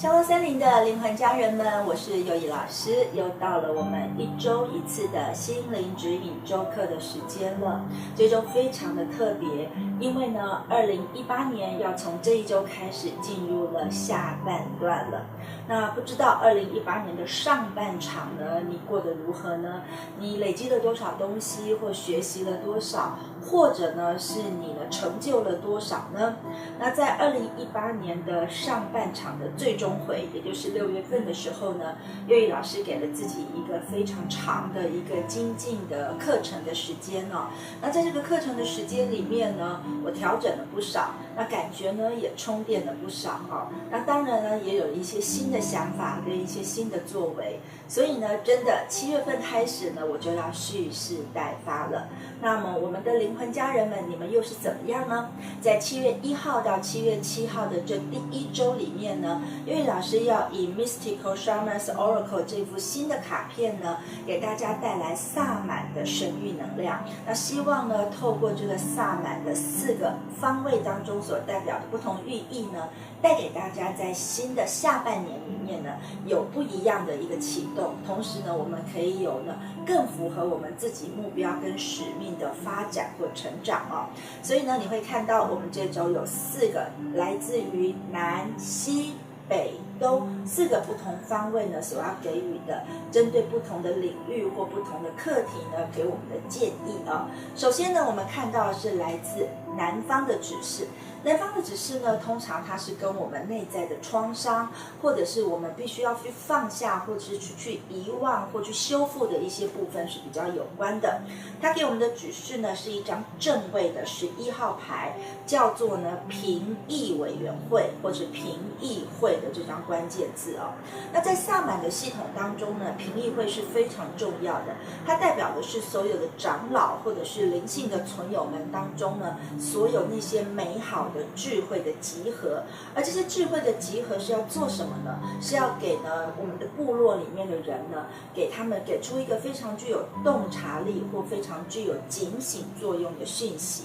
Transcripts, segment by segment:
小罗森林的灵魂家人们，我是佑怡老师，又到了我们1周1次的心灵指引周课的时间了。这周非常的特别，因为呢，2018年要从这一周开始进入了下半段了。那不知道2018年的上半场呢，你过得如何呢？你累积了多少东西，或学习了多少，或者呢是你呢成就了多少呢？那在2018年的上半场的最终回，也就是6月份的时候呢，佑怡老师给了自己一个非常长的一个精进的课程的时间哦。那在这个课程的时间里面呢，我调整了不少，那感觉呢也充电了不少哦。那当然呢，也有一些新的想法跟一些新的作为，所以呢，真的7月份开始呢，我就要蓄势待发了。那么我们的灵魂家人们，你们又是怎么样呢？在7月1号到7月7号的这第1周里面呢，因为老师要以 Mystical Shaman's Oracle 这副新的卡片呢，给大家带来萨满的神谕能量。那希望呢，透过这个萨满的4个方位当中所代表的不同寓意呢，带给大家在新的下半年里面呢，有不一样的一个启动。同时呢，我们可以有呢更符合我们自己目标跟使命的发展或成长哦。所以呢，你会看到我们这周有4个来自于南西北东4个不同方位呢所要给予的，针对不同的领域或不同的课题呢，给我们的建议啊。首先呢，我们看到的是来自南方的指示。南方的指示呢，通常它是跟我们内在的创伤，或者是我们必须要去放下，或者是去遗忘或去修复的一些部分是比较有关的。它给我们的指示呢，是一张正位的11号牌，叫做呢评议委员会或者评议会的这张关键字哦。那在萨满的系统当中呢，评议会是非常重要的，它代表的是所有的长老或者是灵性的存友们当中呢，所有那些美好的智慧的集合。而这些智慧的集合是要做什么呢？是要给呢我们的部落里面的人呢，给他们给出一个非常具有洞察力或非常具有警醒作用的讯息。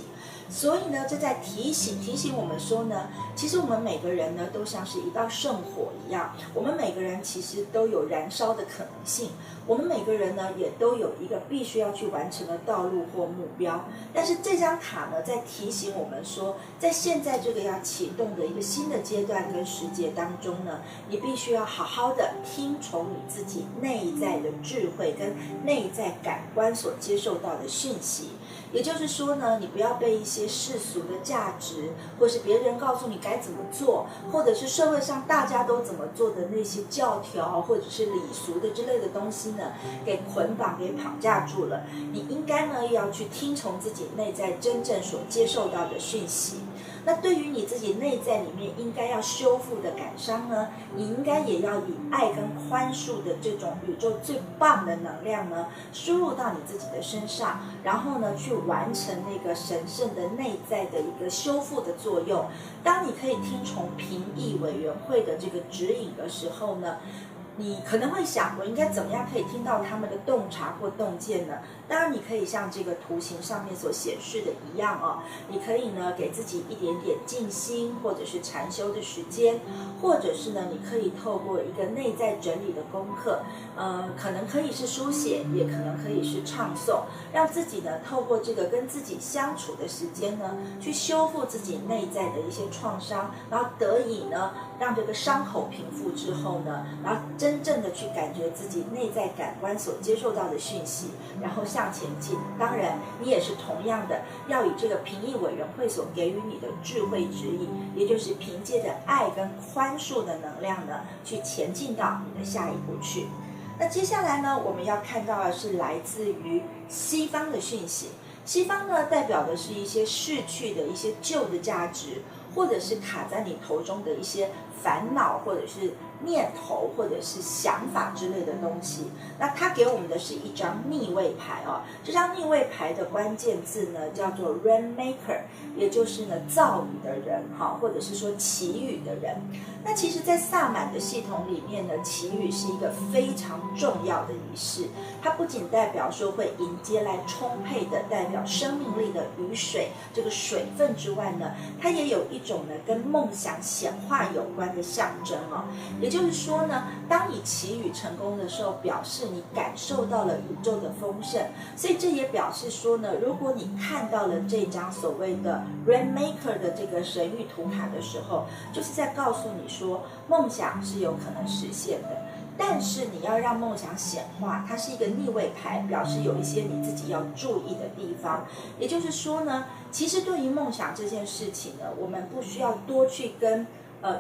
所以呢，这在提醒我们说呢，其实我们每个人呢都像是一道圣火一样，我们每个人其实都有燃烧的可能性，我们每个人呢也都有一个必须要去完成的道路或目标。但是这张卡呢，在提醒我们说，在现在这个要启动的一个新的阶段跟时节当中呢，你必须要好好的听从你自己内在的智慧跟内在感官所接受到的讯息。也就是说呢，你不要被一些世俗的价值，或是别人告诉你该怎么做，或者是社会上大家都怎么做的那些教条或者是礼俗的之类的东西呢，给捆绑给绑架住了。你应该呢要去听从自己内在真正所接受到的讯息。那对于你自己内在里面应该要修复的感伤呢，你应该也要以爱跟宽恕的这种宇宙最棒的能量呢，输入到你自己的身上，然后呢去完成那个神圣的内在的一个修复的作用。当你可以听从评议委员会的这个指引的时候呢，你可能会想，我应该怎么样可以听到他们的洞察或洞见呢？当然，你可以像这个图形上面所显示的一样哦，你可以呢给自己一点点静心或者是禅修的时间，或者是呢你可以透过一个内在整理的功课，可能可以是书写，也可能可以是唱诵，让自己呢透过这个跟自己相处的时间呢，去修复自己内在的一些创伤，然后得以呢让这个伤口平复之后呢，然后真正的去感觉自己内在感官所接受到的讯息，然后向前进。当然，你也是同样的，要以这个评议委员会所给予你的智慧指引，也就是凭借着爱跟宽恕的能量呢，去前进到你的下一步去。那接下来呢，我们要看到的是来自于西方的讯息。西方呢，代表的是一些逝去的一些旧的价值，或者是卡在你头中的一些烦恼，或者是念头，或者是想法之类的东西。那它给我们的是一张逆位牌哦。这张逆位牌的关键字呢，叫做 Rainmaker， 也就是呢造雨的人，或者是说祈雨的人。那其实，在萨满的系统里面呢，祈雨是一个非常重要的仪式。它不仅代表说会迎接来充沛的代表生命力的雨水这个水分之外呢，它也有一种呢跟梦想显化有关关的象征哦。也就是说呢，当你祈雨成功的时候，表示你感受到了宇宙的丰盛，所以这也表示说呢，如果你看到了这张所谓的 Rainmaker 的这个神谕图卡的时候，就是在告诉你说，梦想是有可能实现的。但是你要让梦想显化，它是一个逆位牌，表示有一些你自己要注意的地方。也就是说呢，其实对于梦想这件事情呢，我们不需要多去跟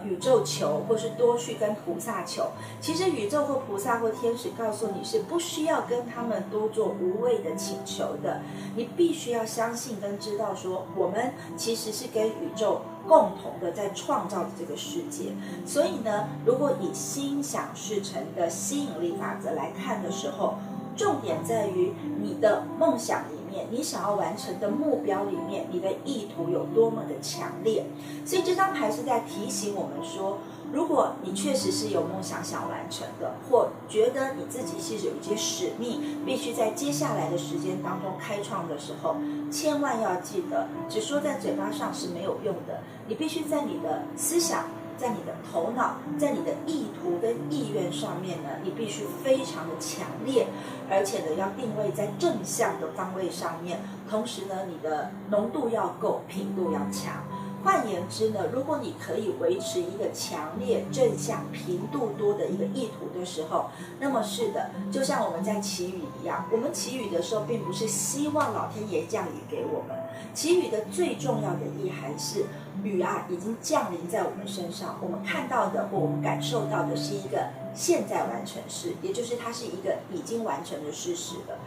宇宙求，或是多去跟菩萨求。其实宇宙或菩萨或天使告诉你是不需要跟他们多做无谓的请求的，你必须要相信跟知道说，我们其实是跟宇宙共同的在创造这个世界。所以呢，如果以心想事成的吸引力法则来看的时候，重点在于你的梦想里面，你想要完成的目标里面，你的意图有多么的强烈。所以这张牌是在提醒我们说，如果你确实是有梦想想完成的，或觉得你自己是有一些使命，必须在接下来的时间当中开创的时候，千万要记得，只说在嘴巴上是没有用的，你必须在你的思想，在你的头脑，在你的意图跟意愿上面呢，你必须非常的强烈，而且呢要定位在正向的方位上面，同时呢你的浓度要够，频度要强。换言之呢，如果你可以维持一个强烈正向频度多的一个意图的时候，那么是的，就像我们在祈雨一样，我们祈雨的时候并不是希望老天爷降雨给我们，祈雨的最重要的意涵是雨啊已经降临在我们身上，我们看到的或我们感受到的是一个现在完成式，也就是它是一个已经完成的事实了。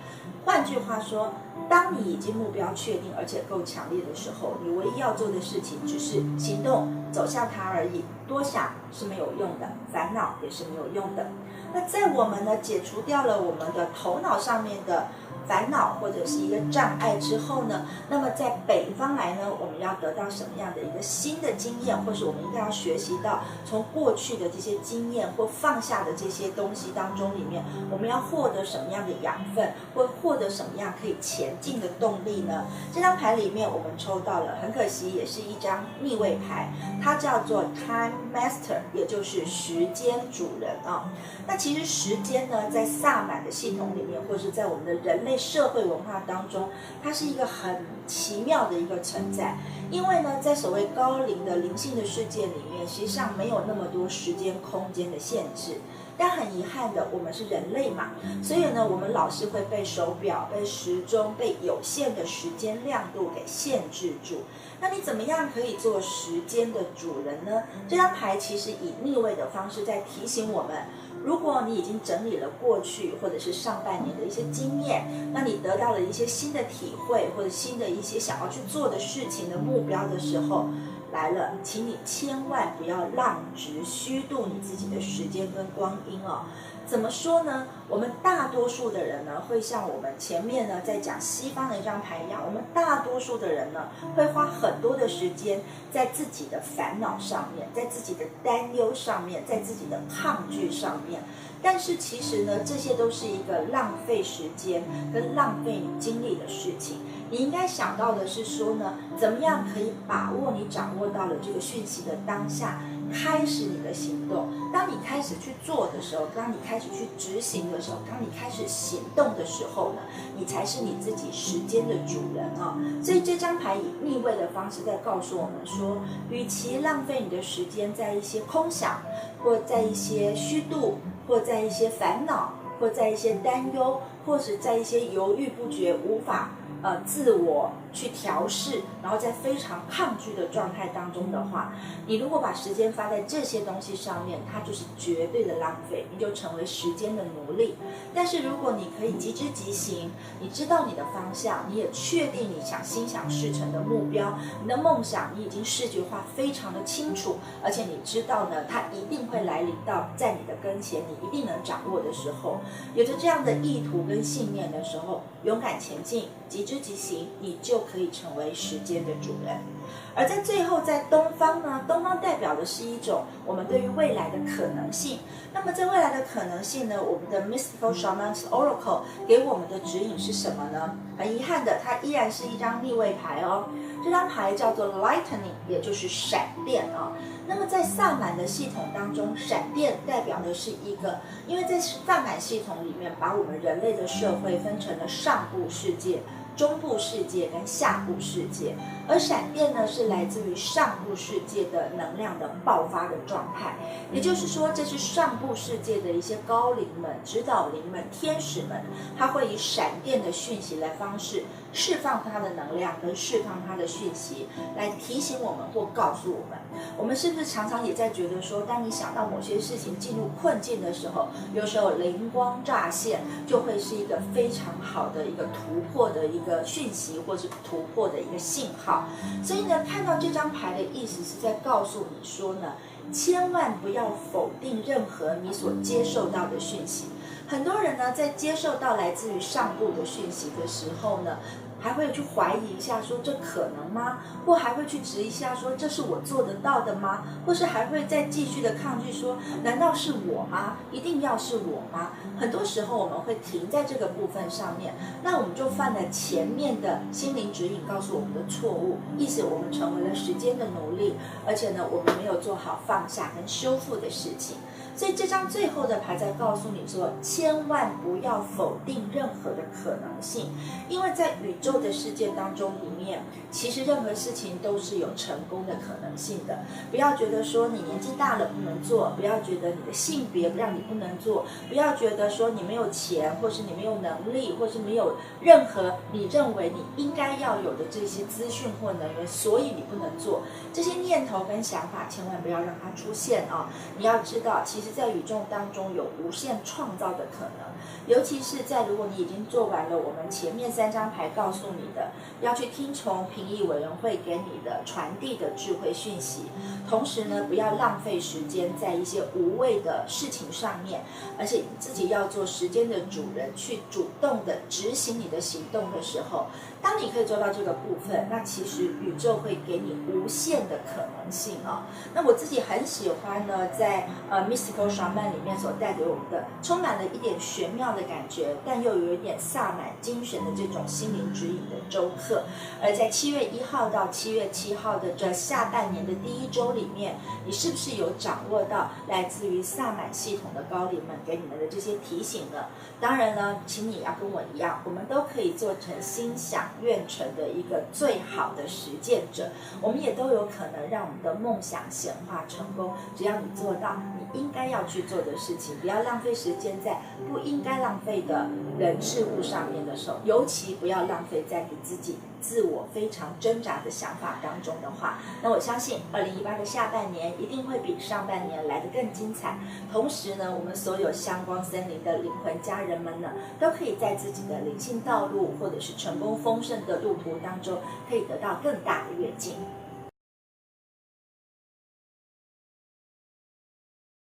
换句话说，当你已经目标确定而且够强烈的时候，你唯一要做的事情只是行动，走向它而已。多想是没有用的，烦恼也是没有用的。那在我们呢解除掉了我们的头脑上面的烦恼或者是一个障碍之后呢，那么在北方来呢，我们要得到什么样的一个新的经验，或是我们应该要学习到从过去的这些经验或放下的这些东西当中里面，我们要获得什么样的养分，或获得什么样可以前进的动力呢？这张牌里面我们抽到了，很可惜也是一张逆位牌，它叫做 Time Master， 也就是时间主人啊。那其实时间呢，在萨满的系统里面，或是在我们的人类社会文化当中，它是一个很奇妙的一个存在。因为呢，在所谓高龄的灵性的世界里面，实际上没有那么多时间空间的限制。但很遗憾的，我们是人类嘛，所以呢，我们老是会被手表、被时钟、被有限的时间亮度给限制住。那你怎么样可以做时间的主人呢？这张牌其实以逆位的方式在提醒我们，如果你已经整理了过去或者是上半年的一些经验，那你得到了一些新的体会，或者新的一些想要去做的事情的目标的时候来了，请你千万不要浪直虚度你自己的时间跟光阴哦。怎么说呢？我们大多数的人呢，会像我们前面呢在讲西方的一张牌一样，我们大多数的人呢，会花很多的时间在自己的烦恼上面，在自己的担忧上面，在自己的抗拒上面。但是其实呢，这些都是一个浪费时间跟浪费你精力的事情。你应该想到的是说呢，怎么样可以把握你掌握到了这个讯息的当下，开始你的行动。当你开始去做的时候，当你开始去执行的时候，当你开始行动的时候呢，你才是你自己时间的主人啊。所以这张牌以逆位的方式在告诉我们说，与其浪费你的时间在一些空想，或在一些虚度，或在一些烦恼，或在一些担忧，或是在一些犹豫不决，无法自我去调试，然后在非常抗拒的状态当中的话，你如果把时间花在这些东西上面，它就是绝对的浪费，你就成为时间的奴隶。但是如果你可以即知即行，你知道你的方向，你也确定你想心想事成的目标，你的梦想你已经视觉化非常的清楚，而且你知道呢，它一定会来临到在你的跟前，你一定能掌握的时候，有着这样的意图跟信念的时候，勇敢前进，即知即行，你就可以成为时间的主人。而在最后，在东方呢，东方代表的是一种我们对于未来的可能性。那么在未来的可能性呢，我们的 Mystical Shamans Oracle 给我们的指引是什么呢？很遗憾的，它依然是一张逆位牌哦。这张牌叫做 Lightning， 也就是闪电啊。那么在萨满的系统当中，闪电代表的是一个，因为在萨满系统里面，把我们人类的社会分成了上部世界、中部世界跟下部世界，而闪电呢是来自于上部世界的能量的爆发的状态，也就是说，这是上部世界的一些高灵们、指导灵们、天使们，他会以闪电的讯息来方式释放它的能量跟释放它的讯息，来提醒我们或告诉我们。我们是不是常常也在觉得说，当你想到某些事情进入困境的时候，有时候灵光乍现就会是一个非常好的一个突破的一个讯息，或是突破的一个信号。所以呢，看到这张牌的意思是在告诉你说呢，千万不要否定任何你所接受到的讯息。很多人呢，在接受到来自于上部的讯息的时候呢，还会去怀疑一下说这可能吗？或还会去质疑一下说这是我做得到的吗？或是还会再继续的抗拒说难道是我吗？一定要是我吗？很多时候我们会停在这个部分上面，那我们就犯了前面的心灵指引告诉我们的错误，意思我们成为了时间的奴隶，而且呢，我们没有做好放下跟修复的事情。所以这张最后的牌在告诉你说，千万不要否定任何的可能性，因为在宇宙的世界当中里面，其实任何事情都是有成功的可能性的。不要觉得说你年纪大了不能做，不要觉得你的性别让你不能做，不要觉得说你没有钱，或是你没有能力，或是没有任何你认为你应该要有的这些资讯或能源，所以你不能做。这些念头跟想法千万不要让它出现啊！你要知道，其实在宇宙当中有无限创造的可能，尤其是在如果你已经做完了我们前面3张牌告诉你的，要去听从评议委员会给你的传递的智慧讯息，同时呢，不要浪费时间在一些无谓的事情上面，而且你自己要做时间的主人，去主动的执行你的行动的时候，当你可以做到这个部分，那其实宇宙会给你无限的可能性啊。那我自己很喜欢呢，在Mystical Shaman 里面所带给我们的，充满了一点玄妙的感觉，但又有一点萨满精神的这种心灵指引的周课。而在7月1号到7月7号的这下半年的第1周里面，你是不是有掌握到来自于萨满系统的高灵们给你们的这些提醒呢？当然呢，请你要跟我一样，我们都可以做成心想愿成的一个最好的实践者，我们也都有可能让我们的梦想显化成功。只要你做到你应该要去做的事情，不要浪费时间在不应该浪费的人事物上面的时候，尤其不要浪费在你自己自我非常挣扎的想法当中的话，那我相信2018的下半年一定会比上半年来得更精彩。同时呢，我们所有香光森林的灵魂家人们呢，都可以在自己的灵性道路或者是成功丰盛的路途当中，可以得到更大的跃进。